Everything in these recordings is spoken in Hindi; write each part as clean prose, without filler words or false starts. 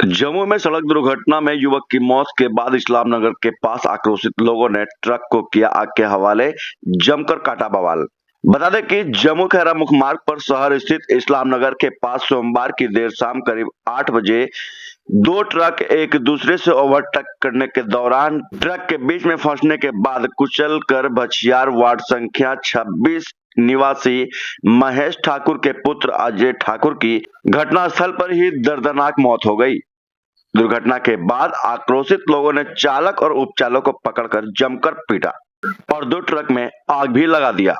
जम्मू में सड़क दुर्घटना में युवक की मौत के बाद इस्लाम नगर के पास आक्रोशित लोगों ने ट्रक को किया आग के हवाले, जमकर काटा बवाल। बता दें कि जम्मू खैरा मुख्य मार्ग पर शहर स्थित इस्लाम नगर के पास सोमवार की देर शाम करीब 8 बजे दो ट्रक एक दूसरे से ओवरटेक करने के दौरान ट्रक के बीच में फंसने के बाद कुचल कर भछियार वार्ड संख्या 26 निवासी महेश ठाकुर के पुत्र अजय ठाकुर की घटनास्थल पर ही दर्दनाक मौत हो गई। दुर्घटना के बाद आक्रोशित लोगों ने चालक और उपचालक को पकड़कर जमकर पीटा और दो ट्रक में आग भी लगा दिया।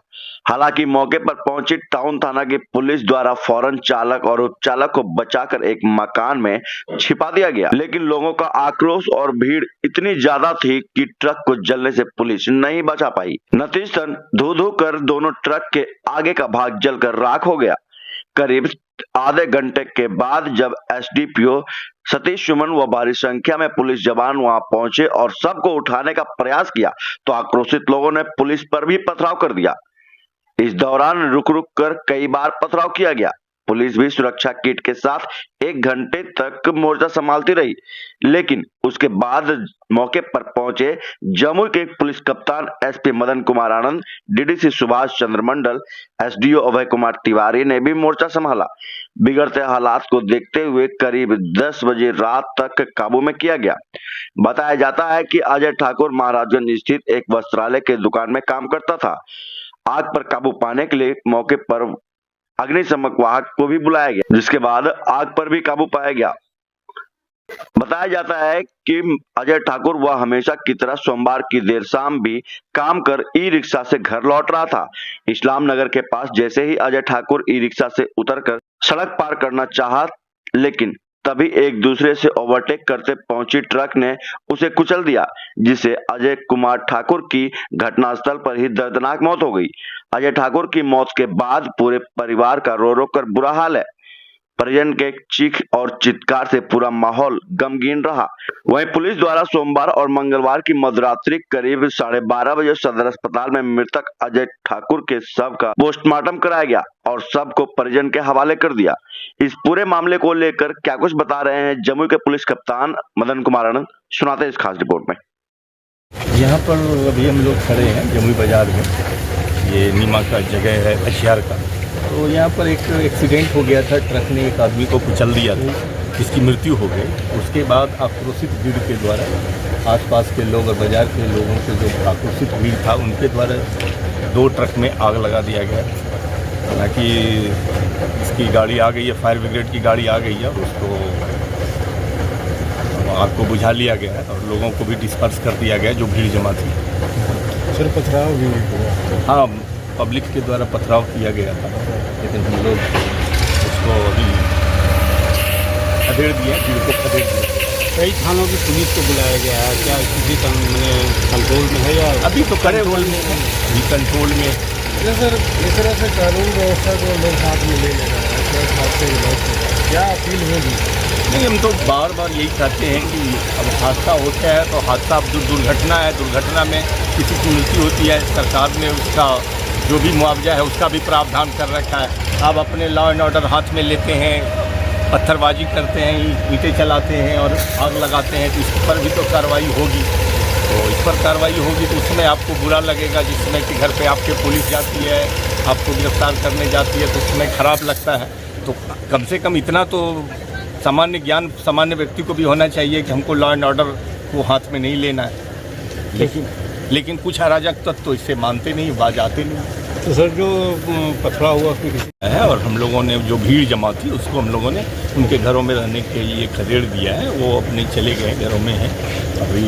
हालांकि मौके पर पहुंची टाउन थाना की पुलिस द्वारा फौरन चालक और उपचालक को बचाकर एक मकान में छिपा दिया गया, लेकिन लोगों का आक्रोश और भीड़ इतनी ज्यादा थी कि ट्रक को जलने से पुलिस नहीं बचा पाई। नतीजतन धू धू कर दोनों ट्रक के आगे का भाग जलकर राख हो गया। करीब आधे घंटे के बाद जब एसडीपीओ सतीश सुमन व भारी संख्या में पुलिस जवान वहां पहुंचे और सबको उठाने का प्रयास किया तो आक्रोशित लोगों ने पुलिस पर भी पथराव कर दिया। इस दौरान रुक रुक कर कई बार पथराव किया गया। पुलिस भी सुरक्षा किट के साथ 1 घंटे तक मोर्चा संभालती रही, लेकिन उसके बाद मौके पर पहुंचे जम्मू के पुलिस कप्तान एसपी मदन कुमार आनंद, डीडीसी सुभाष चंद्र मंडल, एसडीओ अभय कुमार तिवारी ने भी मोर्चा संभाला। बिगड़ते हालात को देखते हुए करीब 10 बजे रात तक काबू में किया गया। बताया जाता है कि अजय ठाकुर महाराजगंज स्थित एक वस्त्रालय के दुकान में काम करता था। आग पर काबू पाने के लिए मौके पर अग्निशमक वाहक को भी बुलाया गया, जिसके बाद आग पर भी काबू पाया गया। बताया जाता है कि अजय ठाकुर वह हमेशा की तरह सोमवार की देर शाम भी काम कर ई रिक्शा से घर लौट रहा था। इस्लाम नगर के पास जैसे ही अजय ठाकुर ई रिक्शा से उतरकर सड़क पार करना चाहा, लेकिन तभी एक दूसरे से ओवरटेक करते पहुंची ट्रक ने उसे कुचल दिया, जिससे अजय कुमार ठाकुर की घटनास्थल पर ही दर्दनाक मौत हो गई। अजय ठाकुर की मौत के बाद पूरे परिवार का रो रो कर बुरा हाल है। परिजन के चीख और चित्कार से पूरा माहौल गमगीन रहा। वहीं पुलिस द्वारा सोमवार और मंगलवार की मध्यरात्रि करीब 12:30 बजे सदर अस्पताल में मृतक अजय ठाकुर के शव का पोस्टमार्टम कराया गया और शव को परिजन के हवाले कर दिया। इस पूरे मामले को लेकर क्या कुछ बता रहे हैं जम्मू के पुलिस कप्तान मदन कुमार आनंद, सुनाते हैं इस खास रिपोर्ट में। यहाँ पर अभी हम लोग खड़े हैं जमुई बाजार में। ये नीमा का जगह है अशियार का। तो यहाँ पर एक एक्सीडेंट हो गया था, ट्रक ने एक आदमी को कुचल दिया था, जिसकी मृत्यु हो गई। उसके बाद आक्रोशित भीड़ के द्वारा आसपास के लोग और बाजार के लोगों के जो आक्रोशित भीड़ था उनके द्वारा 2 ट्रक में आग लगा दिया गया। हालांकि इसकी गाड़ी आ गई है, फायर ब्रिगेड की गाड़ी आ गई है, उसको आग को बुझा लिया गया है और लोगों को भी डिस्पर्स कर दिया गया जो भीड़ जमा थी। सर पथराव भी हुआ? हाँ, पब्लिक के द्वारा पथराव किया गया था, लेकिन हम लोग उसको अभी खदेड़ दिया, भीड़ को खदेड़ दिया। कई थानों की पुलिस को बुलाया गया है, क्या स्थिति कंट्रोल में है या अभी तो कंट्रोल में है? अभी कंट्रोल में। सर इस तरह से कानून व्यवस्था को लोग हाथ में ले रहे हैं, क्या अपील होगी? नहीं, हम तो बार बार यही चाहते हैं कि अब हादसा होता है तो हादसा, अब जो दुर्घटना है, दुर्घटना में किसी की मृत्यु होती है, सरकार ने उसका जो भी मुआवजा है उसका भी प्रावधान कर रखा है। अब अपने लॉ एंड ऑर्डर हाथ में लेते हैं, पत्थरबाजी करते हैं, ईंटें चलाते हैं और आग लगाते हैं, तो इस पर भी तो कार्रवाई होगी। तो इस पर कार्रवाई होगी तो उसमें आपको बुरा लगेगा, जिसमें कि घर पे आपके पुलिस जाती है, आपको गिरफ्तार करने जाती है, तो उसमें खराब लगता है। तो कम से कम इतना तो सामान्य ज्ञान सामान्य व्यक्ति को भी होना चाहिए कि हमको लॉ एंड ऑर्डर को हाथ में नहीं लेना है। लेकिन कुछ अराजक तत्व तो इससे मानते नहीं, बाज आते नहीं। तो सर जो पथराव हुआ है और हम लोगों ने जो भीड़ जमा थी उसको हम लोगों ने उनके घरों में रहने के लिए खदेड़ दिया है, वो अपने चले गए, घरों में हैं। अभी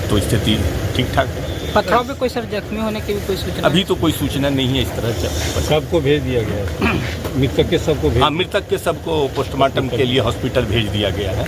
तो स्थिति ठीक ठाक है। पथराव में कोई सर जख्मी होने की भी कोई सूचना? अभी तो कोई सूचना नहीं है इस तरह से। सबको भेज दिया गया है, मृतक के सबको भेज? हाँ, मृतक के सबको पोस्टमार्टम के लिए हॉस्पिटल भेज दिया गया है।